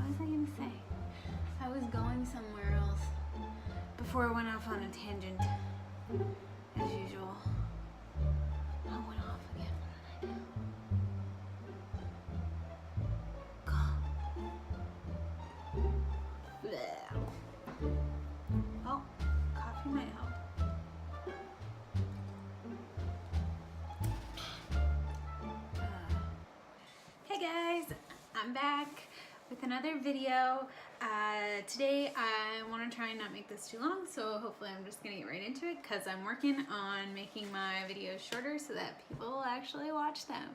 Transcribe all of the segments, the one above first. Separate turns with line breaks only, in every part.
What was I gonna say? I was going somewhere else before I went off on a tangent, as usual. I went off again. What did I do? Oh, coffee might help. Hey guys, I'm back with another video. Today I want to try and not make this too long, so hopefully I'm just gonna get right into it because I'm working on making my videos shorter so that people will actually watch them.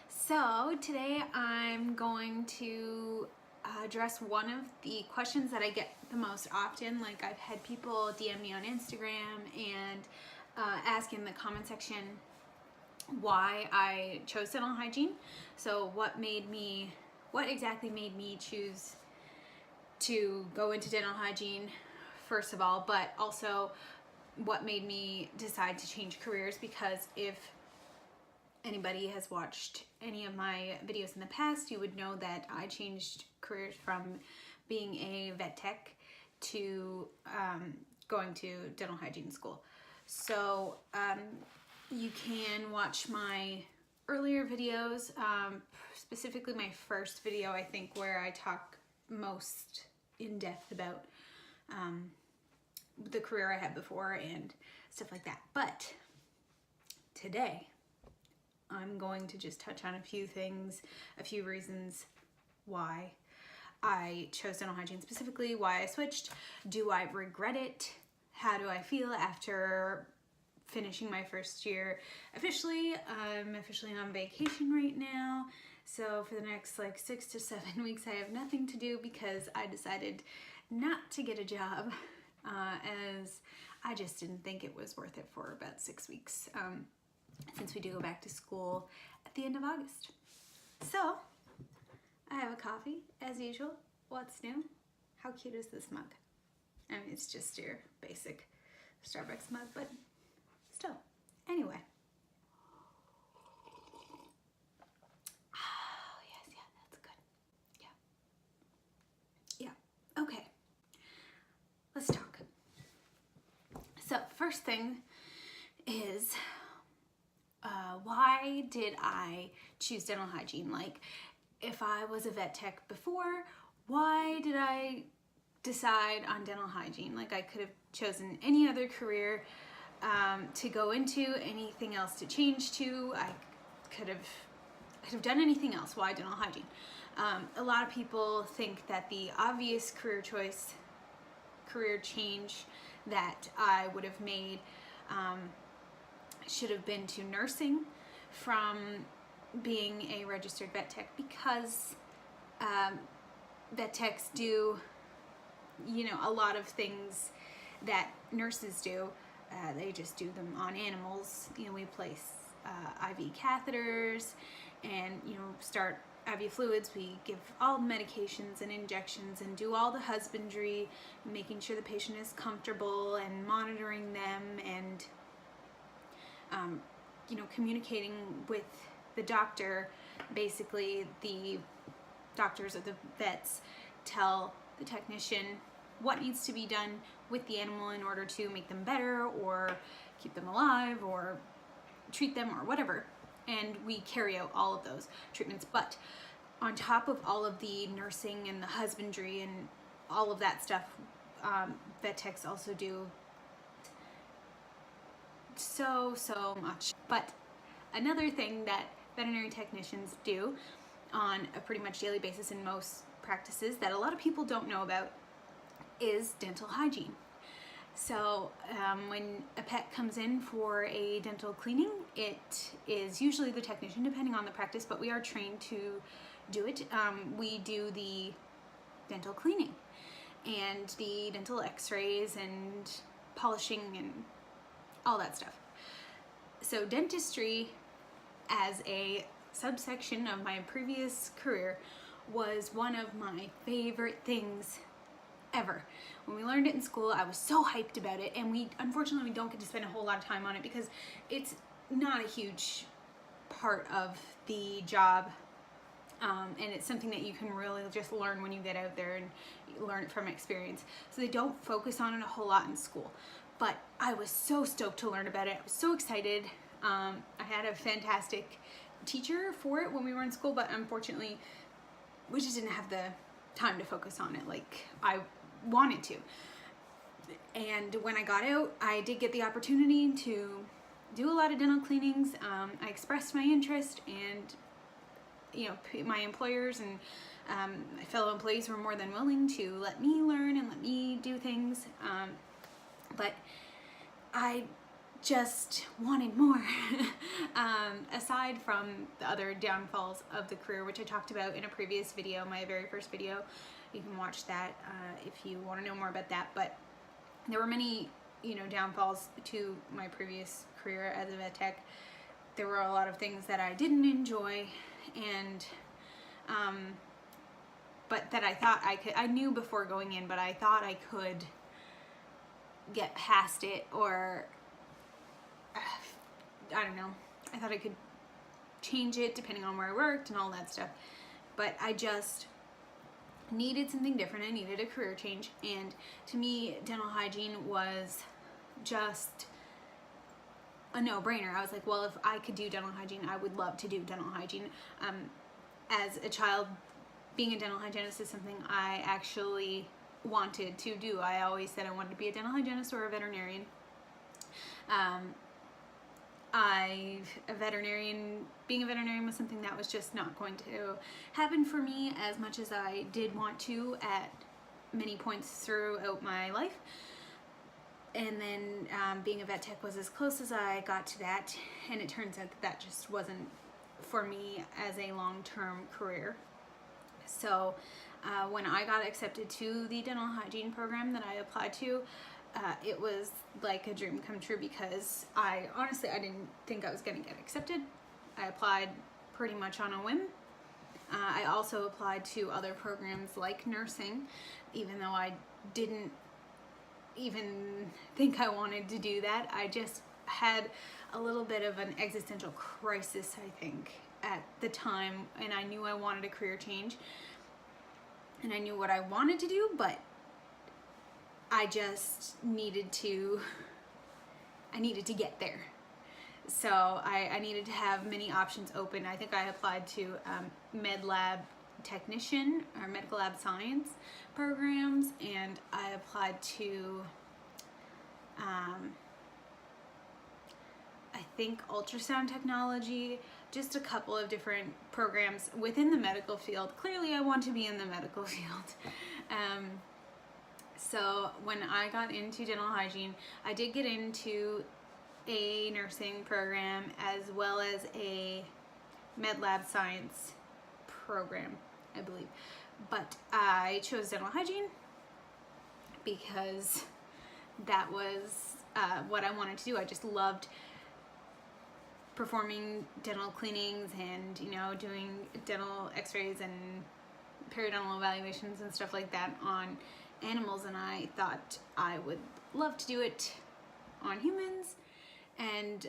So today I'm going to address one of the questions that I get the most often. Like, I've had people DM me on Instagram and ask in the comment section why I chose dental hygiene. So what exactly made me choose to go into dental hygiene, first of all, but also what made me decide to change careers, because if anybody has watched any of my videos in the past, you would know that I changed careers from being a vet tech to going to dental hygiene school. So you can watch my earlier videos, specifically my first video, I think, where I talk most in depth about the career I had before and stuff like that. But today I'm going to just touch on a few things, a few reasons why I chose dental hygiene, specifically why I switched. Do I regret it? How do I feel after finishing my first year officially? I'm officially on vacation right now, so for the next like 6 to 7 weeks I have nothing to do because I decided not to get a job, as I just didn't think it was worth it for about 6 weeks. Since we do go back to school at the end of August. So, I have a coffee, as usual. What's new? How cute is this mug? I mean, it's just your basic Starbucks mug, but still. Anyway. Oh, yes, yeah, that's good. Yeah. Okay. Let's talk. So, first thing is, why did I choose dental hygiene? Like, if I was a vet tech before, why did I decide on dental hygiene? Like, I could have chosen any other career to go into, anything else to change to. I could have done anything else. Why dental hygiene? A lot of people think that the obvious career change that I would have made should have been to nursing from being a registered vet tech, because vet techs do, a lot of things that nurses do. They just do them on animals. We place IV catheters and, start IV fluids. We give all the medications and injections and do all the husbandry, making sure the patient is comfortable and monitoring them and communicating with the doctor. Basically, the doctors or the vets tell the technician what needs to be done with the animal in order to make them better or keep them alive or treat them or whatever. And we carry out all of those treatments. But on top of all of the nursing and the husbandry and all of that stuff, vet techs also do so much. But another thing that veterinary technicians do on a pretty much daily basis in most practices that a lot of people don't know about is dental hygiene. So when a pet comes in for a dental cleaning, it is usually the technician, depending on the practice, but we are trained to do it. We do the dental cleaning and the dental x-rays and polishing and all that stuff. So dentistry, as a subsection of my previous career, was one of my favorite things ever. When we learned it in school, I was so hyped about it, and unfortunately we don't get to spend a whole lot of time on it because it's not a huge part of the job. And it's something that you can really just learn when you get out there and learn it from experience. So they don't focus on it a whole lot in school. But I was so stoked to learn about it. I was so excited. I had a fantastic teacher for it when we were in school, but unfortunately we just didn't have the time to focus on it like I wanted to. And when I got out, I did get the opportunity to do a lot of dental cleanings. I expressed my interest, and my employers and my fellow employees were more than willing to let me learn and let me do things. But I just wanted more. Aside from the other downfalls of the career, which I talked about in a previous video, my very first video. You can watch that if you want to know more about that. But there were many, downfalls to my previous career as a vet tech. There were a lot of things that I didn't enjoy, and but that I thought I knew before going in, but I thought I could get past it, or I don't know. I thought I could change it depending on where I worked and all that stuff. But I just needed something different. I needed a career change, and to me, dental hygiene was just a no-brainer. I was like, well, if I could do dental hygiene, I would love to do dental hygiene. As a child, being a dental hygienist is something I actually wanted to do. I always said I wanted to be a dental hygienist or a veterinarian. Being a veterinarian was something that was just not going to happen for me as much as I did want to at many points throughout my life. And then being a vet tech was as close as I got to that, and it turns out that just wasn't for me as a long-term career. So when I got accepted to the dental hygiene program that I applied to, it was like a dream come true, because I didn't think I was going to get accepted. I applied pretty much on a whim. I also applied to other programs like nursing, even though I didn't even think I wanted to do that. I just had a little bit of an existential crisis, I think, at the time, and I knew I wanted a career change, and I knew what I wanted to do, but I just needed to get there. So I needed to have many options open. I think I applied to med lab technician or medical lab science programs, and I applied to I think ultrasound technology, just a couple of different programs within the medical field. Clearly I want to be in the medical field. So when I got into dental hygiene, I did get into a nursing program as well as a med lab science program, I believe. But I chose dental hygiene because that was what I wanted to do. I just loved performing dental cleanings and, doing dental x-rays and periodontal evaluations and stuff like that on animals, and I thought I would love to do it on humans. And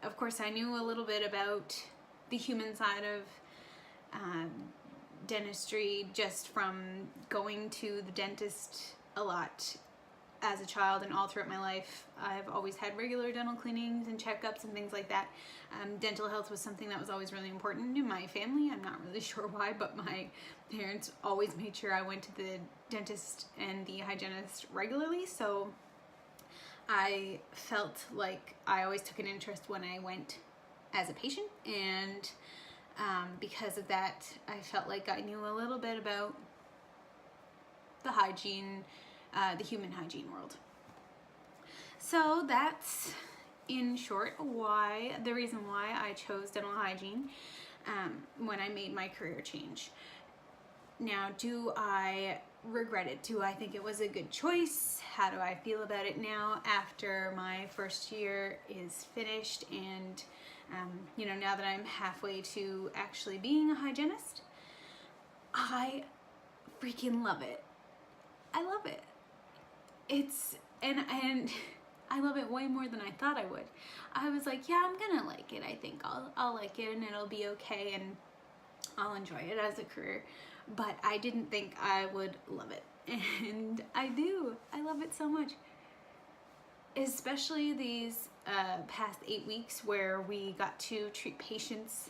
of course I knew a little bit about the human side of dentistry just from going to the dentist a lot as a child and all throughout my life. I've always had regular dental cleanings and checkups and things like that. Dental health was something that was always really important in my family. I'm not really sure why, but my parents always made sure I went to the dentist and the hygienist regularly, so I felt like I always took an interest when I went as a patient, and because of that, I felt like I knew a little bit about the hygiene, the human hygiene world. So that's, in short, the reason why I chose dental hygiene when I made my career change. Now, do I regret it? Do I think it was a good choice? How do I feel about it now after my first year is finished, and now that I'm halfway to actually being a hygienist? I freaking love it. I love it. And I love it way more than I thought I would. I was like, yeah, I'm gonna like it. I think I'll like it and it'll be okay and I'll enjoy it as a career. But I didn't think I would love it. And I do. I love it so much. Especially these past 8 weeks where we got to treat patients,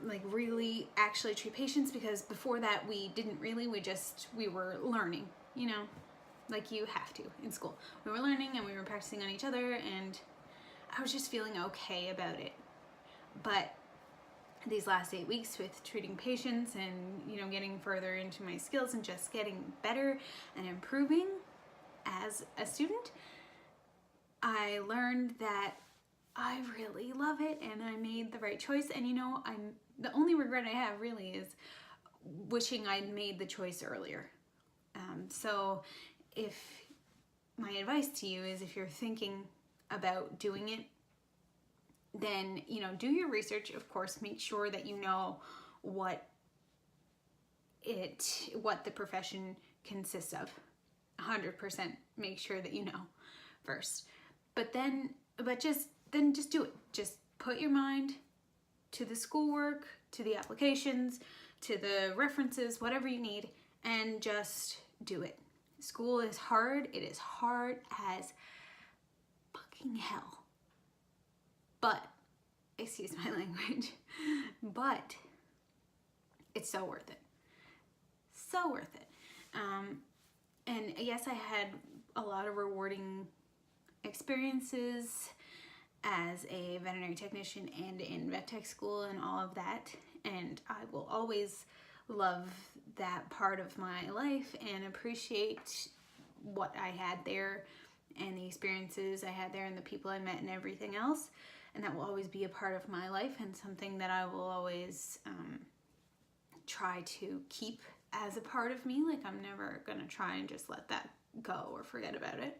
like really actually treat patients, because before that we didn't really, we were learning, you know, like you have to in school. We were learning and we were practicing on each other, and I was just feeling okay about it. But these last 8 weeks with treating patients and, you know, getting further into my skills and just getting better and improving as a student, I learned that I really love it and I made the right choice. And you know, the only regret I have really is wishing I'd made the choice earlier. So if my advice to you is, if you're thinking about doing it, then, you know, do your research, of course. Make sure that you know what the profession consists of. 100% make sure that you know first. But just do it. Just put your mind to the schoolwork, to the applications, to the references, whatever you need, and just do it. School is hard. It is hard as fucking hell. But, excuse my language, but it's so worth it. So worth it. And yes, I had a lot of rewarding experiences as a veterinary technician and in vet tech school and all of that, and I will always love that part of my life and appreciate what I had there and the experiences I had there and the people I met and everything else, and that will always be a part of my life and something that I will always try to keep as a part of me. Like, I'm never gonna try and just let that go or forget about it.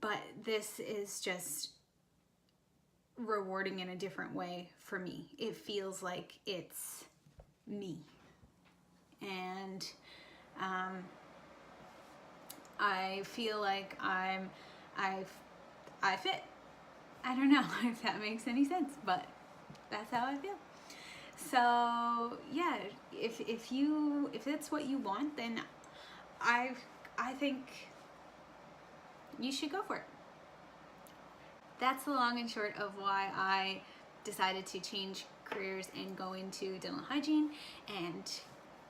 But this is just rewarding in a different way for me. It feels like it's me. And I feel like I fit. I don't know if that makes any sense, but that's how I feel. So yeah, if that's what you want, then I think you should go for it. That's the long and short of why I decided to change careers and go into dental hygiene, and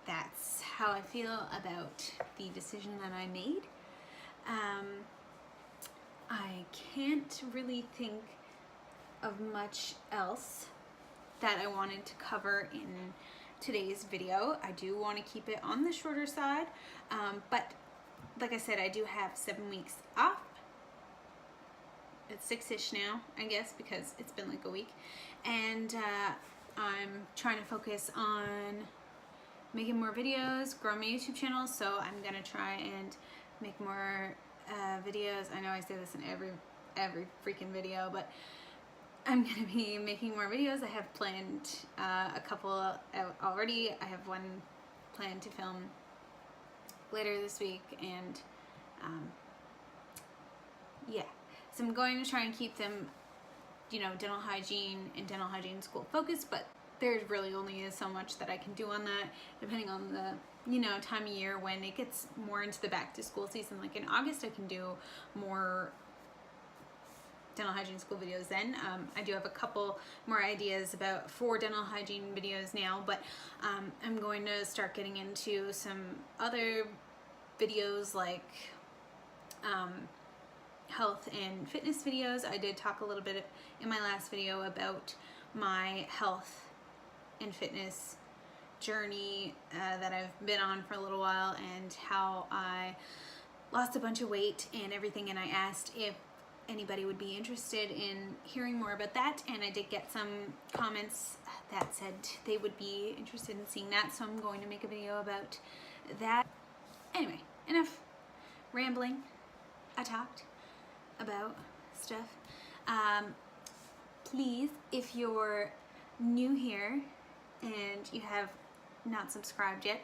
that's how I feel about the decision that I made. I can't really think of much else that I wanted to cover in today's video. I do want to keep it on the shorter side, but like I said, I do have 7 weeks off. It's 6-ish now, I guess, because it's been like a week, and I'm trying to focus on making more videos, grow my YouTube channel, so I'm gonna try and make more videos. I know I say this in every freaking video, but I'm gonna be making more videos. I have planned a couple out already. I have one planned to film later this week, and yeah, so I'm going to try and keep them, you know, dental hygiene and dental hygiene school focused, but there really only is so much that I can do on that, depending on the, you know, time of year when it gets more into the back to school season. Like in August, I can do more dental hygiene school videos then. I do have a couple more ideas for dental hygiene videos now, but I'm going to start getting into some other videos, like health and fitness videos. I did talk a little bit in my last video about my health and fitness journey that I've been on for a little while, and how I lost a bunch of weight and everything, and I asked if anybody would be interested in hearing more about that, and I did get some comments that said they would be interested in seeing that, so I'm going to make a video about that. Anyway, enough rambling. I talked about stuff. Please, if you're new here and you have not subscribed yet,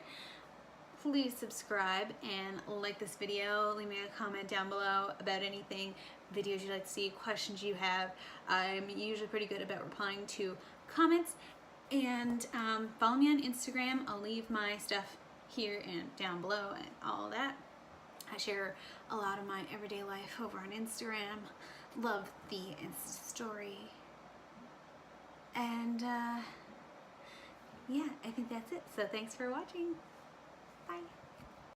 please subscribe and like this video. Leave me a comment down below about anything, videos you'd like to see, questions you have. I'm usually pretty good about replying to comments. And follow me on Instagram. I'll leave my stuff here and down below and all that. I share a lot of my everyday life over on Instagram. Love the Insta story. And yeah, I think that's it. So thanks for watching. Bye.